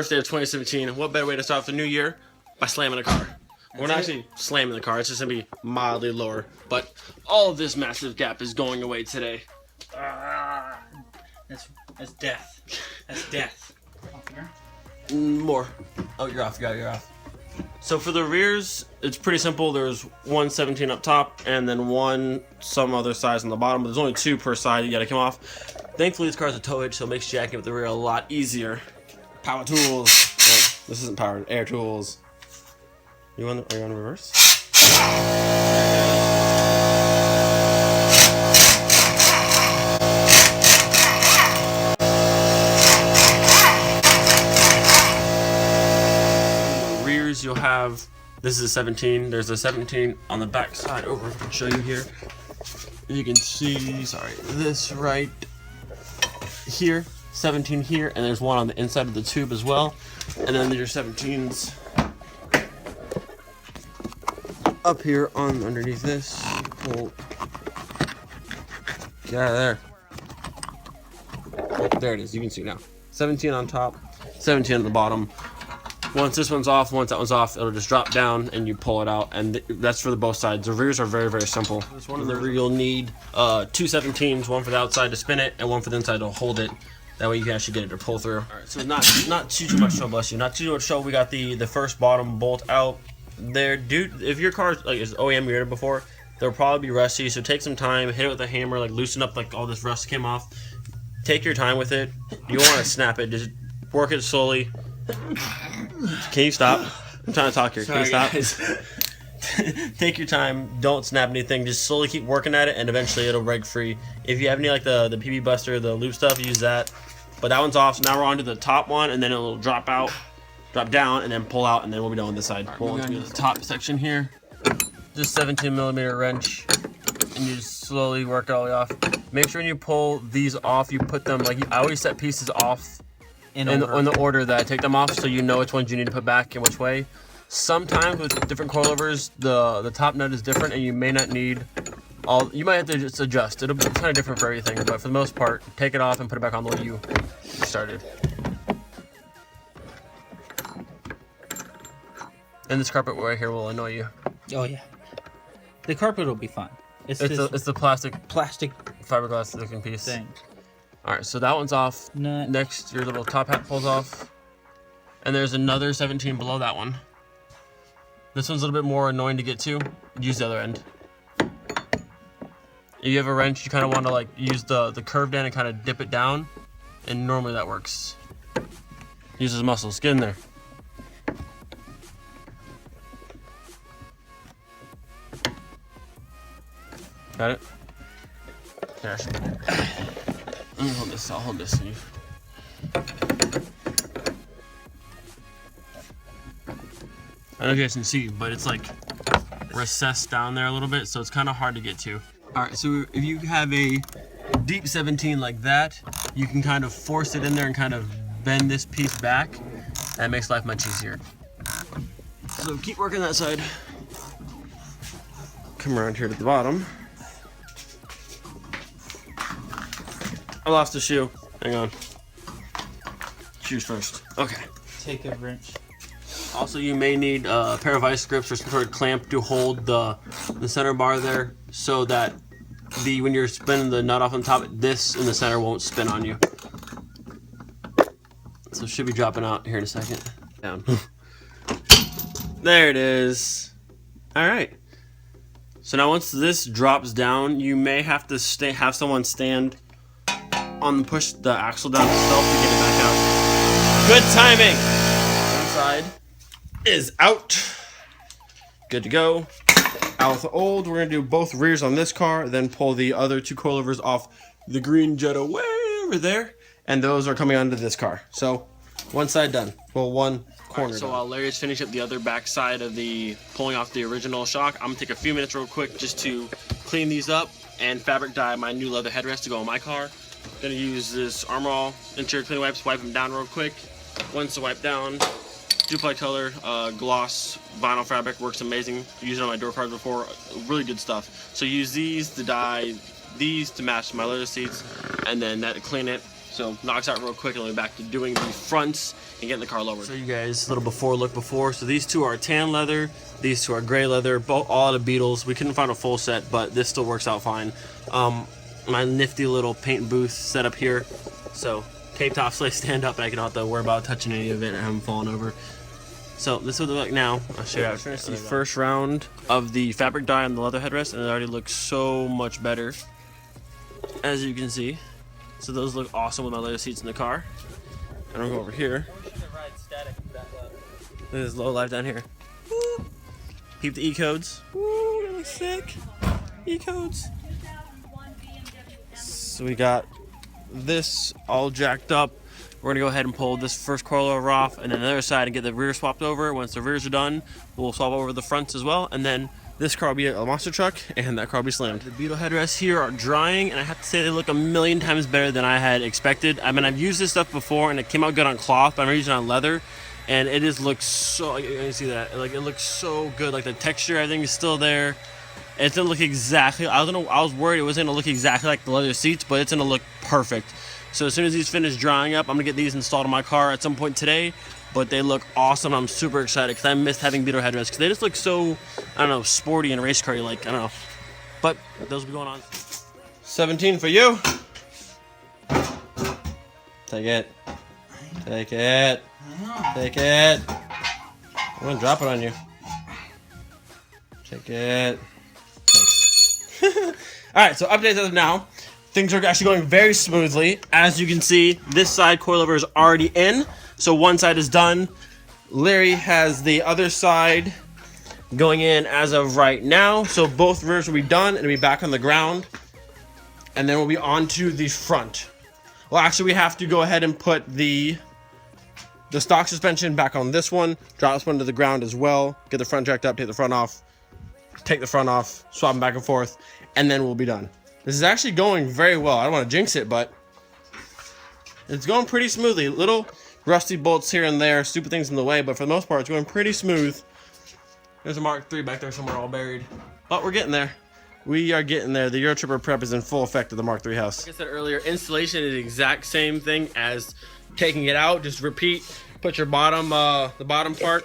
first day of 2017. What better way to start off the new year? By slamming a car. We're not actually slamming the car. It's just going to be mildly lower. But all of this massive gap is going away today. That's death. That's death. More. Oh, you're off. You're off. So for the rears, it's pretty simple. There's one 17 up top and then one some other size on the bottom. But there's only two per side. You got to come off. Thankfully, this car's a tow hitch, so it makes jacking with the rear a lot easier. Power tools. Oh, this isn't powered. Air tools. Are you on reverse? Rears, you'll have. This is a 17. There's a 17 on the back side. Over, I can show you here. You can see. Sorry, this right here. 17 here, and there's one on the inside of the tube as well. And then there's your 17s up here on underneath this. Pull. Get out of there. Oh, there it is. You can see now. 17 on top, 17 on the bottom. Once this one's off, once that one's off, it'll just drop down and you pull it out. And that's for the both sides. The rears are very, very simple. This one in the rear, you'll need two 17s, one for the outside to spin it and one for the inside to hold it. That way you can actually get it to pull through. Alright, so not too much trouble, bless you. Not too much trouble. We got the first bottom bolt out there. Dude, if your car like is OEM rated before, they'll probably be rusty. So take some time, hit it with a hammer, like loosen up like all this rust came off. Take your time with it. You don't want to snap it. Just work it slowly. Can you stop? I'm trying to talk here. Sorry, can you stop? Take your time. Don't snap anything. Just slowly keep working at it, and eventually it'll break free. If you have any like the PB Buster, the loop stuff, use that. But that one's off. So now we're on to the top one, and then it'll drop down, and then pull out, and then we'll be done with this side. Right, pull into the top section here. Just 17mm wrench, and you just slowly work it all the way off. Make sure when you pull these off, you put them like I always set pieces off in the order that I take them off, so you know which ones you need to put back and which way. Sometimes with different coilovers, the top nut is different, and you may not need all. You might have to just adjust. It'll be kind of different for everything, but for the most part, take it off and put it back on the way you started. And this carpet right here will annoy you. Oh yeah, the carpet will be fine. It's the plastic fiberglass looking piece thing. All right, so that one's off. Nut. Next, your little top hat pulls off, and there's another 17 below that one. This one's a little bit more annoying to get to. Use the other end. If you have a wrench, you kind of want to like use the curved end and kind of dip it down, and normally that works. Use his muscles. Get in there. Got it? Here, let me hold this. I'll hold this. I don't know if you guys can see, but it's like recessed down there a little bit, so it's kind of hard to get to. All right, so if you have a deep 17 like that, you can kind of force it in there and kind of bend this piece back, and it makes life much easier. So keep working that side. Come around here to the bottom. I lost a shoe. Hang on. Shoes first. Okay. Take a wrench. Also, you may need a pair of vice grips or some sort of clamp to hold the center bar there, so that when you're spinning the nut off on top, this in the center won't spin on you. So it should be dropping out here in a second. Down. There it is. All right. So now once this drops down, you may have to have someone stand on push the axle down itself to get it back out. Good timing. One side is out. Good to go. Out with the old. We're gonna do both rears on this car, then pull the other two coilovers off the green Jetta way over there, and those are coming onto this car. So one side done. Well, one corner. Right, so while Larry's finishing up the other back side of the pulling off the original shock, I'm gonna take a few minutes real quick just to clean these up and fabric dye my new leather headrest to go on my car. Gonna use this Armor All interior clean wipes, wipe them down real quick. Once the wipe down, duplicate color, gloss, vinyl fabric, works amazing. Used it on my door cards before, really good stuff. So use these to dye these to match my leather seats, and then that to clean it. So knocks out real quick and we'll be back to doing the fronts and getting the car lowered. So you guys, a little before look before. So these two are tan leather, these two are gray leather, both all the Beetles. We couldn't find a full set, but this still works out fine. My nifty little paint booth set up here. So tape tops lay stand up and I can not have to worry about touching any of it and having fallen over. So this is what they look like now. I'll show you how it's the first round of the fabric dye on the leather headrest, and it already looks so much better, as you can see. So those look awesome with my leather seats in the car. And I'll go over here. There's low life down here. Woo. Peep the E-codes. Woo, that looks sick. E-codes. So we got this all jacked up. We're gonna go ahead and pull this first coilover off, and then the other side and get the rear swapped over. Once the rears are done, we'll swap over the fronts as well, and then this car will be a monster truck, and that car will be slammed. The Beetle headrests here are drying, and I have to say they look a million times better than I had expected. I mean, I've used this stuff before, and it came out good on cloth, but I'm using it on leather, and it just looks so. You can see that, like, it looks so good. Like the texture, everything is still there. It's gonna look exactly. I don't know. I was worried it wasn't gonna look exactly like the leather seats, but it's gonna look perfect. So as soon as these finish drying up, I'm gonna get these installed on my car at some point today. But they look awesome. I'm super excited because I missed having Beetle headrests because they just look so, I don't know, sporty and race car. Like, I don't know. But those will be going on. 17 for you. Take it. Take it. Take it. I'm gonna drop it on you. Take it. Thanks. All right. So updates as of now. Things are actually going very smoothly. As you can see, this side coilover is already in. So one side is done. Larry has the other side going in as of right now. So both rears will be done and be back on the ground. And then we'll be on to the front. Well, actually, we have to go ahead and put the stock suspension back on this one. Drop this one to the ground as well. Get the front jacked up, take the front off. Take the front off, swap them back and forth. And then we'll be done. This is actually going very well. I don't want to jinx it, but it's going pretty smoothly. Little rusty bolts here and there, stupid things in the way, but for the most part, it's going pretty smooth. There's a Mark III back there somewhere all buried. But we're getting there. We are getting there. The Eurotripper prep is in full effect at the Mark III house. Like I said earlier, installation is the exact same thing as taking it out. Just repeat. Put your bottom, the bottom part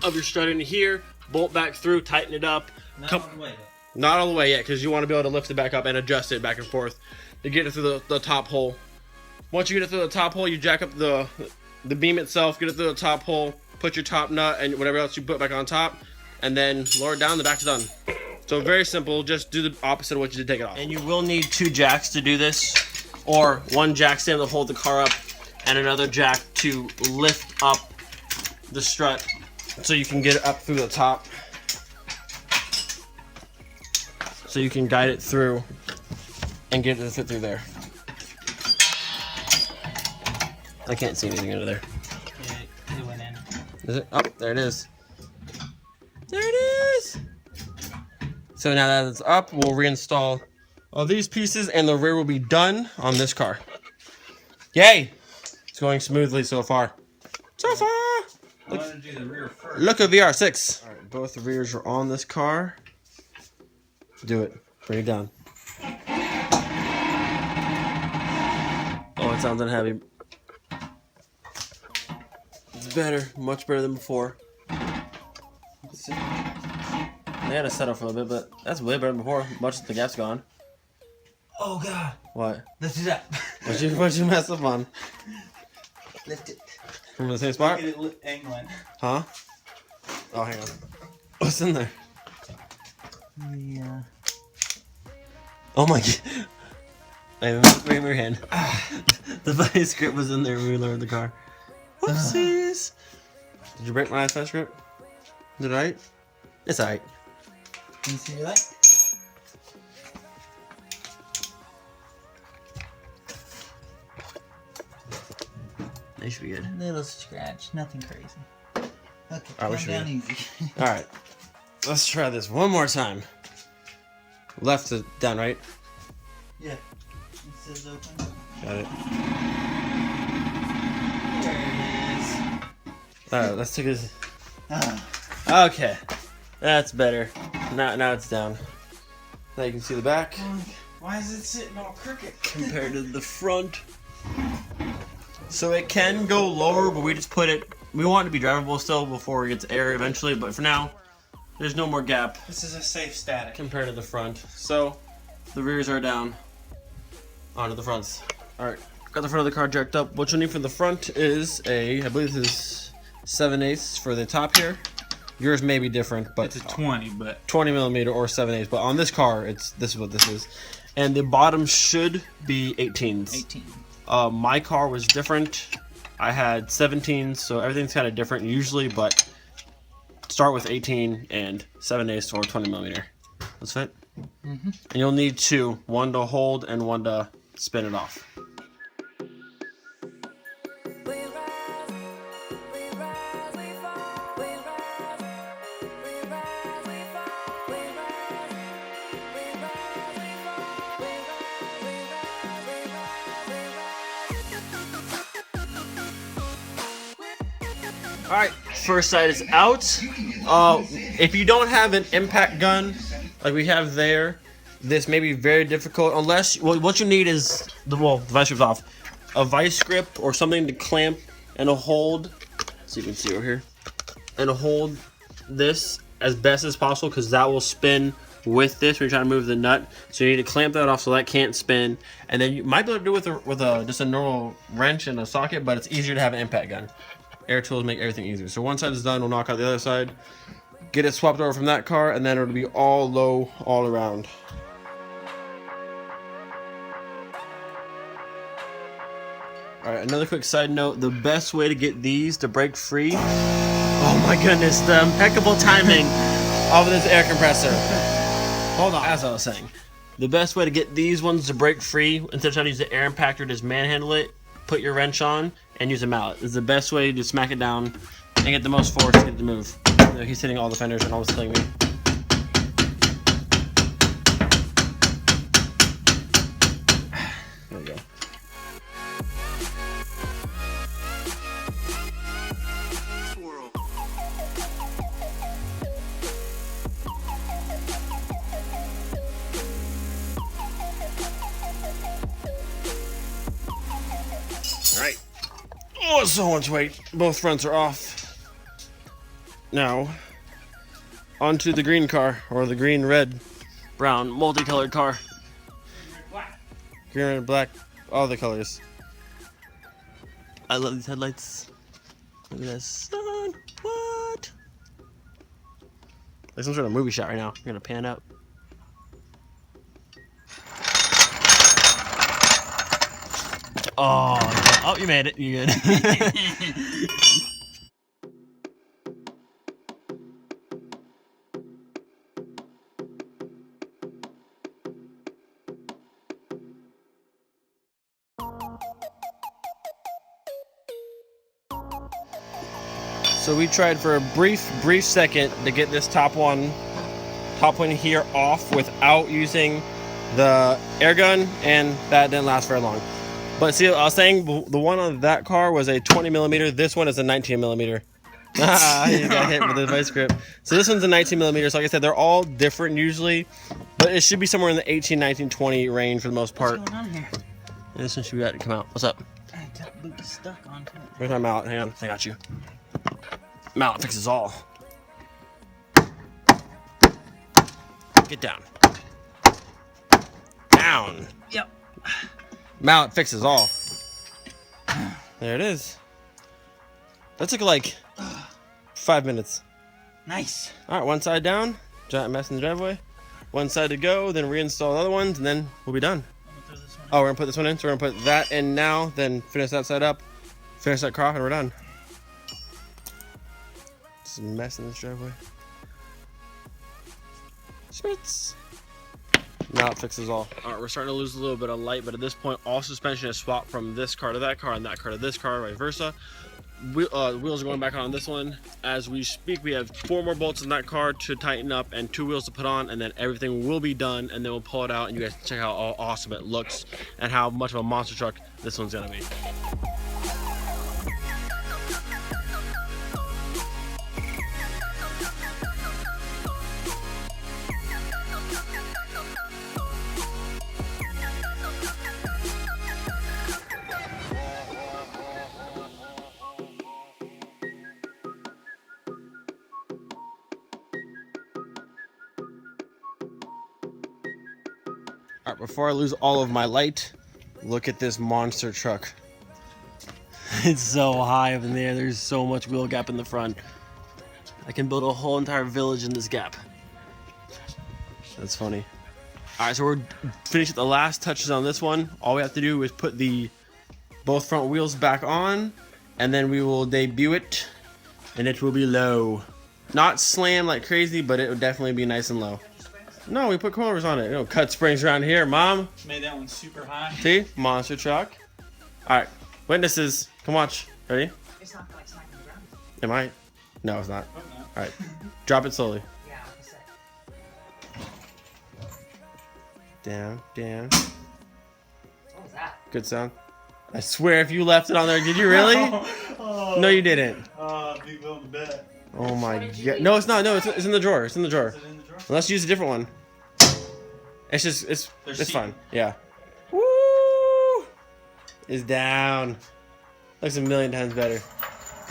of your strut in here, bolt back through, tighten it up. Not all the way though. Not all the way yet, because you want to be able to lift it back up and adjust it back and forth to get it through the top hole. Once you get it through the top hole, you jack up the beam itself, get it through the top hole, put your top nut and whatever else you put back on top, and then lower it down, the back's done. So very simple, just do the opposite of what you did, take it off. And you will need 2 jacks to do this, or 1 jack stand to hold the car up, and another jack to lift up the strut so you can get it up through the top. So you can guide it through and get it to fit through there. I can't see anything under there. Yeah, it went in. Is it? Oh, there it is. There it is! So now that it's up, we'll reinstall all these pieces and the rear will be done on this car. Yay! It's going smoothly so far. So far! I want to do the rear first. Look at VR6. Alright, both the rears are on this car. Do it. Bring it down. Oh, it sounds unheavy. It's better. Much better than before. They had to settle for a little bit, but that's way better than before. Much as the gap's gone. Oh god. What? Lift it up. What'd you mess up on? Lift it. From the same spot? Get it angling. Huh? Oh, hang on. What's in there? Yeah. Oh my god. Wait, move your hand. The vice grip was in there when we lowered the car. Whoopsies. Did you break my vice grip? Is it alright? It's alright. Can you see your light? They should be good. Little scratch, nothing crazy. Okay, Alright, we calm should down be easy. Alright. Let's try this one more time. Left to down, right? Yeah. It says open. Got it. There it is. Alright, let's take this. Ah. Okay. That's better. Now it's down. Now you can see the back. Why is it sitting all crooked? Compared to the front. So it can go lower, but we just put it. We want it to be drivable still before it gets air eventually. But for now, there's no more gap. This is a safe static compared to the front. So the rears are down onto the fronts. All right, got the front of the car jacked up. What you'll need for the front is I believe this is 7/8 for the top here. Yours may be different, but it's a 20, but 20 millimeter or 7/8. But on this car, this is what this is. And the bottom should be 18s. 18. My car was different. I had 17s, so everything's kind of different usually, but start with 18 and 7/8 or 20 millimeter. Let's fit. And you'll need two, one to hold and one to spin it off. Alright, first side is out. If you don't have an impact gun like we have there, this may be very difficult unless what you need is the vice grip's off. A vice grip or something to clamp and a hold, so you can see over here, and a hold this as best as possible because that will spin with this when you're trying to move the nut. So you need to clamp that off so that can't spin, and then you might be able to do it with just a normal wrench and a socket, but it's easier to have an impact gun. Air tools make everything easier. So one side is done, we'll knock out the other side, get it swapped over from that car, and then it'll be all low all around. Alright, another quick side note, the best way to get these to break free, oh my goodness, the impeccable timing of this air compressor. Hold on, as I was saying, the best way to get these ones to break free, instead of trying to use the air impactor, just manhandle it, put your wrench on, and use a mallet. It's the best way to smack it down and get the most force to get it to move. He's hitting all the fenders and almost killing me. There we go. Alright. Oh, so much weight. Both fronts are off. Now, onto the green car, or the green, red, brown, multicolored car. Green, red, black, all the colors. I love these headlights. Look at this. What? Like some sort of movie shot right now. I'm gonna pan out. Oh, you made it. You good. So we tried for a brief second to get this top one here off without using the air gun, and that didn't last very long. But see, I was saying the one on that car was a 20 millimeter. This one is a 19 millimeter. You got hit with the vice grip. So this one's a 19 millimeter. So like I said, they're all different usually, but it should be somewhere in the 18, 19, 20 range for the most part. What's going on here? And this one should be ready to come out. What's up? I got Booty stuck on it. Where's my mallet? Hang on, I got you. Mallet fixes all. Get down. Down. Yep. Mallet fixes all. There it is. That took like 5 minutes. Nice. All right, one side down. Giant mess in the driveway. One side to go, then reinstall the other ones, and then we'll be done. Oh, we're gonna put this one in. So we're gonna put that in now, then finish that side up, finish that car, and we're done. Just a mess in this driveway. Schmitz. Now it fixes all. All right, we're starting to lose a little bit of light, but at this point, all suspension is swapped from this car to that car and that car to this car, vice versa. Wheels are going back on this one. As we speak, we have 4 more bolts in that car to tighten up and 2 wheels to put on, and then everything will be done, and then we'll pull it out, and you guys can check out how awesome it looks and how much of a monster truck this one's gonna be. Alright, before I lose all of my light, look at this monster truck. It's so high up in there. There's so much wheel gap in the front. I can build a whole entire village in this gap. That's funny. Alright, so we're finished with the last touches on this one. All we have to do is put the both front wheels back on, and then we will debut it, and it will be low. Not slam like crazy, but it would definitely be nice and low. No, we put coilers on it. You don't cut springs around here, Mom. Made that one super high. See? Monster truck. Alright, witnesses, come watch. Ready? It's not like smacking the ground. It might. No, it's not. Hope not. Alright, drop it slowly. Yeah, like I said. Down, down. What was that? Good sound. I swear if you left it on there, did you really? Oh, No, you didn't. big little bet. Oh my What did you god. do? No, it's not. No, it's in the drawer. It's in the drawer. Is it in the drawer? Let's use a different one. It's just, it's They're fine. seated. Yeah. Woo! It's down. Looks a million times better.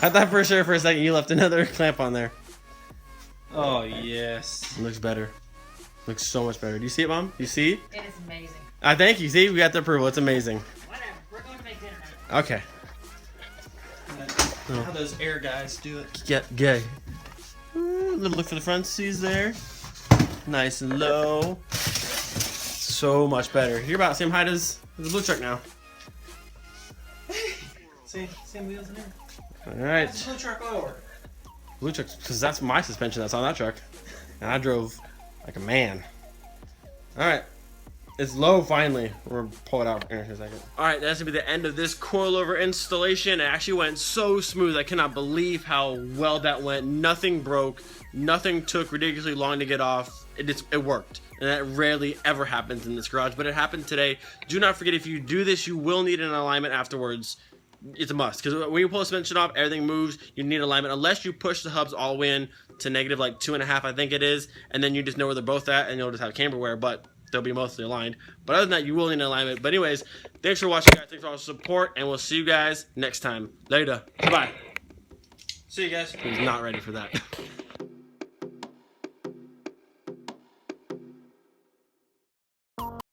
I thought for sure for a second you left another clamp on there. Oh, yes. It looks better. Looks so much better. Do you see it, Mom? You see? It is amazing. Thank you. See, we got the approval. It's amazing. Whatever. We're going to make dinner now. Okay. How those air guys do it. Get gay. Little look for the front seats there. Nice and low. So much better. You're about the same height as the blue truck now. Same wheels in there. All right. What's the blue truck lower? Blue truck, because that's my suspension that's on that truck. And I drove like a man. All right. It's low finally. We'll pull it out here in a second. All right, that's gonna be the end of this coilover installation. It actually went so smooth. I cannot believe how well that went. Nothing broke. Nothing took ridiculously long to get off. It worked. And that rarely ever happens in this garage, but it happened today. Do not forget, if you do this, you will need an alignment afterwards. It's a must, because when you pull the suspension off, everything moves. You need alignment unless you push the hubs all the way in to negative like 2.5, I think it is, and then you just know where they're both at, and you'll just have camber wear, but they'll be mostly aligned. But other than that, you will need an alignment. But anyways, thanks for watching, guys. Thanks for all the support, and we'll see you guys next time. Later. Bye. See you guys. He's not ready for that.